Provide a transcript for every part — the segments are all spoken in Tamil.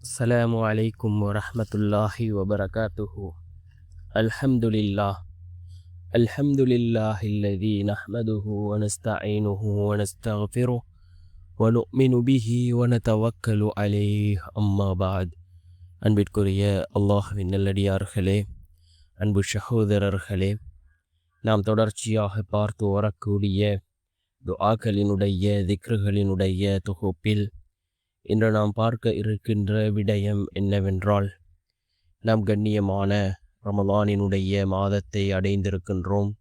السلام عليكم ورحمة الله وبركاته. الحمد لله الحمد لله الذي نحمده ونستعينه ونستغفره ونؤمن به ونتوكل عليه. أما بعد. அன்பிற்குரிய அல்லாஹ்வின் நல்லடியார்களே, அன்பு சகோதரர்களே, நாம் தொடர்ச்சியாக பார்த்து வரக்கூடிய துஆக்களினுடைய திக்ருகளினுடைய தொகுப்பில் இன்று நாம் பார்க்க இருக்கின்ற விடயம் என்னவென்றால், நாம் கண்ணியமான ரமலானினுடைய மாதத்தை அடைந்திருக்கின்றோம்.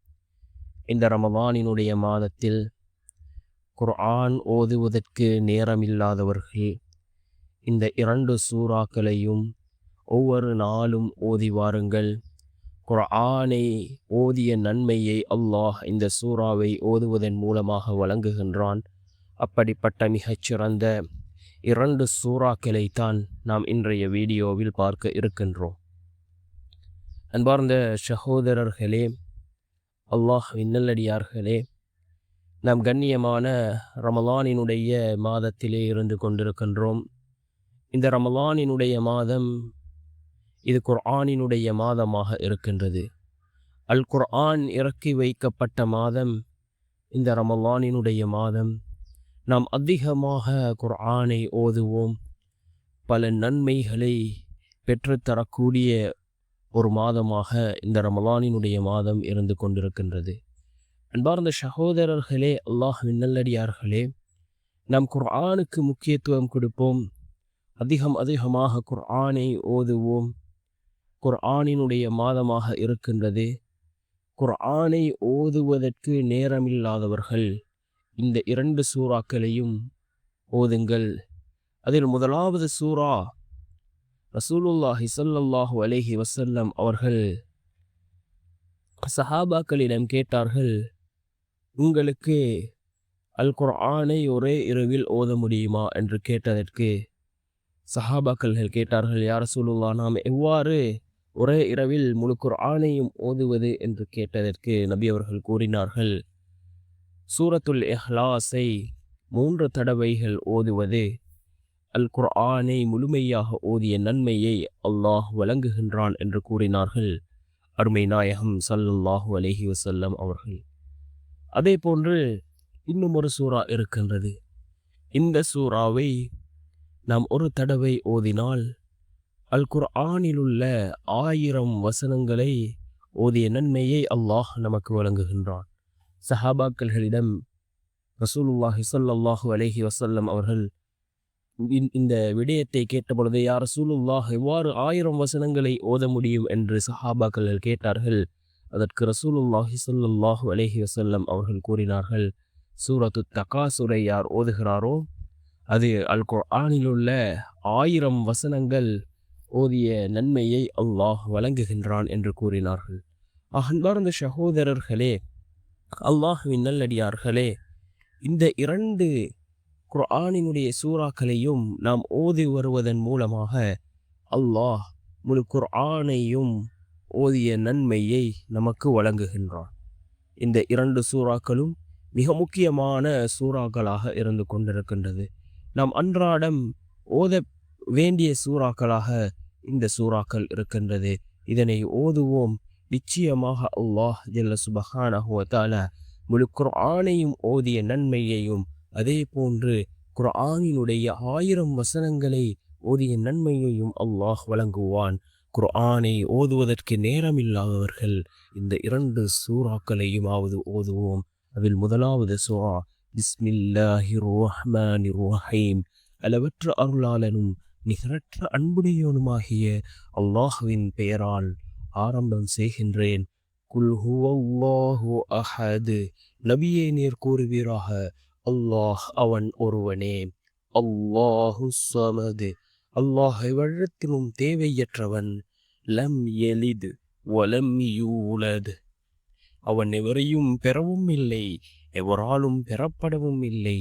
இந்த ரமலானினுடைய மாதத்தில் குர்ஆன் ஓதுவதற்கு நேரமில்லாதவர்கள் இந்த 2 சூறாக்களையும் ஒவ்வொரு நாளும் ஓதி வாருங்கள். குர்ஆனை ஓதிய நன்மையை அல்லாஹ் இந்த சூறாவை ஓதுவதன் மூலமாக வழங்குகின்றான். அப்படிப்பட்ட மிகச்சிறந்த 2 சூறாக்களைத்தான் நாம் இன்றைய வீடியோவில் பார்க்க இருக்கின்றோம். அன்பார்ந்த சகோதரர்களே, அல்லாஹ்வின் நல்லடியார்களே, நாம் கண்ணியமான ரமலானினுடைய மாதத்திலே இருந்து கொண்டிருக்கின்றோம். இந்த ரமலானினுடைய மாதம் இது குர்ஆனினுடைய மாதமாக இருக்கின்றது. அல் குர்ஆன் இறக்கி வைக்கப்பட்ட மாதம் இந்த ரமலானினுடைய மாதம். நாம் அதிகமாக குர்ஆனை ஓதுவோம். பல நன்மைகளை பெற்றுத்தரக்கூடிய ஒரு மாதமாக இந்த ரமலானினுடைய மாதம் இருந்து கொண்டிருக்கின்றது. அன்பார்ந்த சகோதரர்களே, அல்லாஹ்வின் நல்லடியார்களே, நாம் குர்ஆனுக்கு முக்கியத்துவம் கொடுப்போம். அதிகமாக குர்ஆனை ஓதுவோம். குர்ஆனினுடைய மாதமாக இருக்கின்றது. குர்ஆனை ஓதுவதற்கு நேரமில்லாதவர்கள் இந்த 2 சூறாக்களையும் ஓதுங்கள். அதில் முதலாவது சூரா ரசூலுல்லாஹி ஸல்லல்லாஹு அலைஹி வஸல்லம் அவர்கள் சஹாபாக்களிடம் கேட்டார்கள், உங்களுக்கு அல் குர்ஆனை ஒரே இரவில் ஓத முடியுமா என்று கேட்டதற்கு சஹாபாக்கள் கேட்டார்கள், யா ரசூலுல்லாஹ், நாம் எவ்வாறு ஒரே இரவில் முழு குர்ஆனையும் ஓதுவது என்று கேட்டதற்கு நபி அவர்கள் கூறினார்கள், சூரத்துல் இஹ்லாஸை 3 தடவைகள் ஓதுவது அல் குர்ஆனை முழுமையாக ஓதிய நன்மையை அல்லாஹ் வழங்குகின்றான் என்று கூறினார்கள் அருமை நாயகம் ஸல்லல்லாஹு அலைஹி வஸல்லம் அவர்கள். அதே போன்று இன்னும் ஒரு சூரா இருக்கின்றது. இந்த சூறாவை நாம் ஒரு தடவை ஓதினால் அல் குர்ஆனில் உள்ள 1000 வசனங்களை ஓதிய நன்மையை அல்லாஹ் நமக்கு வழங்குகின்றான். சஹாபாக்களிடம் ரசூலுல்லாஹி ஸல்லல்லாஹு அலைஹி வஸல்லம் அவர்கள் இந்த விடயத்தை கேட்டபொழுது, யா ரசூலுல்லாஹ், எவ்வாறு 1000 வசனங்களை ஓத முடியும் என்று சஹாபாக்கள் கேட்டார்கள். அதற்கு ரசூலுல்லாஹி ஸல்லல்லாஹு அலைஹி வஸல்லம் அவர்கள் கூறினார்கள், சூரத்து தகாசுரை யார் ஓதுகிறாரோ அது அல் குர்ஆனில் உள்ள 1000 வசனங்கள் ஓதிய நன்மையை அல்லாஹ் வழங்குகின்றான் என்று கூறினார்கள். அன்பார்ந்த சகோதரர்களே, அல்லாஹ்வின் நல்லடியார்களே, இந்த 2 குர்ஆனினுடைய சூறாக்களையும் நாம் ஓதி வருவதன் மூலமாக அல்லாஹ் முழு குர்ஆனையும் ஓதிய நன்மையை நமக்கு வழங்குகின்றான். இந்த 2 சூறாக்களும் மிக முக்கியமான சூறாக்களாக இருந்து கொண்டிருக்கின்றது. நாம் அன்றாடம் ஓத வேண்டிய சூறாக்களாக இந்த சூறாக்கள் இருக்கின்றது. இதனை ஓதுவோம். நிச்சயமாக அல்லாஹ் ஜல்ல சுப்ஹானஹு வ தஆலா முழு குர்ஆனையும் ஓதிய நன்மையையும் அதே போன்று குர்ஆனினுடைய 1000 வசனங்களை ஓதிய நன்மையையும் அல்லாஹ் வழங்குவான். குர்ஆனை ஓதுவதற்கு நேரமில்லாதவர்கள் இந்த 2 சூறாக்களையுமாவது ஓதுவோம். அதில் முதலாவது சூரா பிஸ்மில்லாஹிர் ரஹ்மானிர் ரஹீம். அளவற்ற அருளாளனும் நிகரற்ற அன்புடையவனுமாகிய அல்லாஹ்வின் பெயரால் ஆரம்பம் செய்கின்றேன். குல் ஹுவல்லாஹு அஹத். நபியே, நீர் கூறுவீராக, அல்லாஹ் அவன் ஒருவனே. அல்லாஹு ஸமது. அல்லாஹ் எவரிடத்திலும் தேவையற்றவன். லம் யலித் வலம் யூலத். அவன் எவரையும் பெறவும் இல்லை, எவராலும் பெறப்படவும் இல்லை.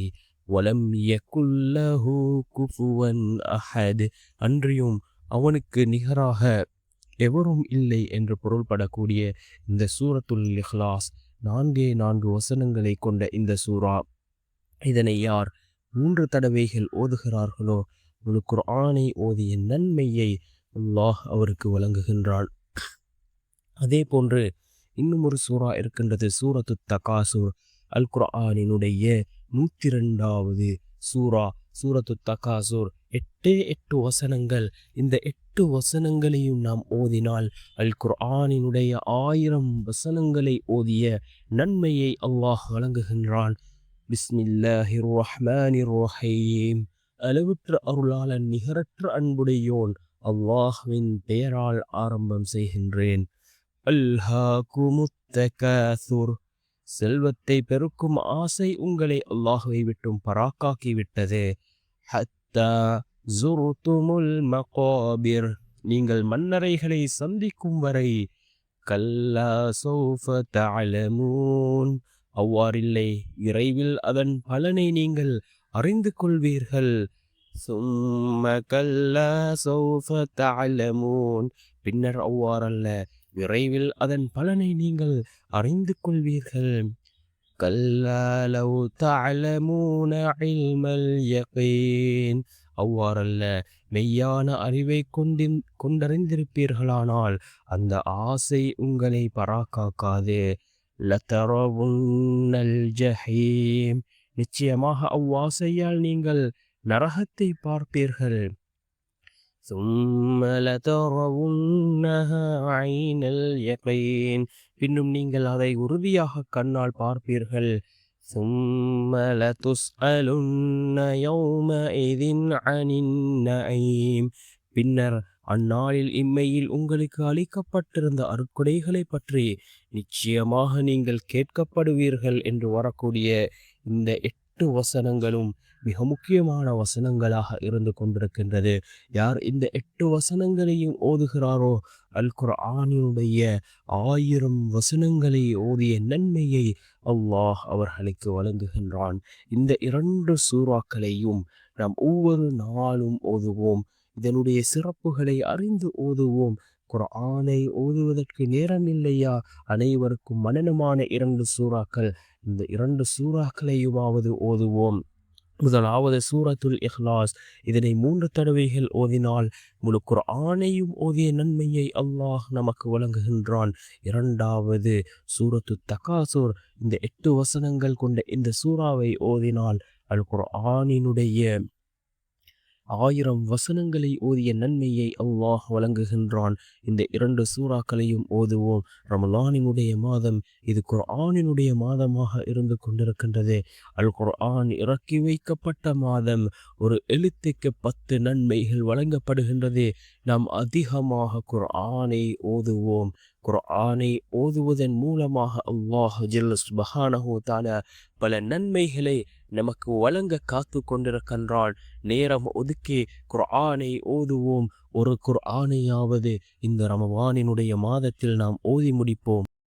வலம் யகுல் லஹு குஃபுவன் அஹத். அன்றியும் அவனுக்கு நிகராக எவரும் இல்லை என்று பொருள்படக்கூடிய இந்த சூரத்துல் இஹ்லாஸ் 4 வசனங்களை கொண்ட இந்த சூரா, இதனை யார் 3 தடவைகள் ஓதுகிறார்களோ முழு குர்ஆனை ஓதிய நன்மையை அல்லாஹ் அவருக்கு வழங்குகின்றான். அதே போன்று இன்னும் ஒரு சூரா இருக்கின்றது, சூரத்து தகாசுர். அல் குர்ஆனினுடைய 102வது சூரா சூரத்து தகாசுர். 8 வசனங்கள். இந்த 8 வசனங்களையும் நாம் ஓதினால் அல் குர்ஆனினுடைய 1000 வசனங்களை ஓதிய நன்மையை அல்லாஹ் வழங்குகின்றான். பிஸ்மில்லாஹிர் ரஹ்மானிர் ரஹீம். அளவற்ற அருளாளன் நிகரற்ற அன்புடையோன் அல்லாஹ்வின் பெயரால் ஆரம்பம் செய்கின்றேன். அல்ஹாகுமுத் தகாசுர். செல்வத்தை பெருக்கும் ஆசை உங்களை அல்லாஹ்வை விட்டும் பராக்காக்கி விட்டது. ஹத்தா ஜுர்துமுல் மகாபிர். நீங்கள் மன்னரைகளை சந்திக்கும் வரை. கல்லா சௌஃப தஅலமூன். அவ்வாறில்லை, விரைவில் அதன் பலனை நீங்கள் அறிந்து கொள்வீர்கள். சும்ம கல்லா சௌஃப தஅலமூன். பின்னர் அவ்வாறல்ல, விரைவில் அதன் பலனை நீங்கள் அறிந்து கொள்வீர்கள். கல்லா லவ் தஅலமூன இல்மல் யகீன். அவ்வாறல்ல, மெய்யான அறிவை கொண்டறிந்திருப்பீர்களானால் அந்த ஆசை உங்களை பராக்காக்காது. லதரவுன்னல் ஜஹீம். நிச்சயமாக அவ்வாசையால் நீங்கள் நரகத்தை பார்ப்பீர்கள். ثم لترونها عين اليقين. பின்னும் நீங்கள் அதை உறுதியாக கண்ணால் பார்ப்பீர்கள். ثم لتسألن يومئذ عن النعيم. பின்னர் அந்நாளில் இம்மையில் உங்களுக்கு அளிக்கப்பட்டிருந்த அருட்கொடைகளை பற்றி நிச்சயமாக நீங்கள் கேட்கப்படுவீர்கள் என்று வரக்கூடிய இந்த 8 வசனங்களும் மிக முக்கியமான வசனங்களாக இருந்து கொண்டிருக்கின்றது. யார் இந்த 8 வசனங்களையும் ஓதுகிறாரோ அல் குர்ஆனினுடைய 1000 வசனங்களை ஓதிய நன்மையை அல்லாஹ் அவர்களுக்கு வழங்குகின்றான். இந்த 2 சூறாக்களையும் நாம் ஒவ்வொரு நாளும் ஓதுவோம். இதனுடைய சிறப்புகளை அறிந்து ஓதுவோம். குர்ஆனை ஓதுவதற்கு நேரம் இல்லையா? அனைவருக்கும் மனனமான 2 சூறாக்கள். இந்த 2 சூறாக்களையுமாவது ஓதுவோம். முதலாவது சூரத்துல் இஹ்லாஸ். இதனை 3 தடவைகள் ஓதினால் முழு குர்ஆனையும் ஓதிய நன்மையை அல்லாஹ் நமக்கு வழங்குகின்றான். இரண்டாவது சூரத்து தகாசுர். இந்த 8 வசனங்கள் கொண்ட இந்த சூறாவை ஓதினால் அல் குர்ஆனினுடைய 1000 வசனங்களை ஓதிய நன்மையை அல்லாஹ் வழங்குகின்றான். இந்த 2 சூறாக்களையும் ஓதுவோம். ரமலானினுடைய மாதம் இது குர்ஆனினுடைய மாதமாக இருந்து கொண்டிருக்கின்றது. அல் குர்ஆன் இறக்கி வைக்கப்பட்ட மாதம். ஒரு எழுத்துக்கு 10 நன்மைகள் வழங்கப்படுகின்றது. நாம் அதிகமாக குர்ஆனை ஓதுவோம். குர்ஆனை ஓதுவதன் மூலமாக அல்லாஹ் ஜல்ல சுப்ஹானஹு தஆலா பல நன்மைகளை நமக்கு வழங்க காத்து கொண்டிருக்கின்றான். நேரம் ஒதுக்கி குர்ஆனை ஓதுவோம். ஒரு குர்ஆனையாவது இந்த ரமலானினுடைய மாதத்தில் நாம் ஓதி முடிப்போம்.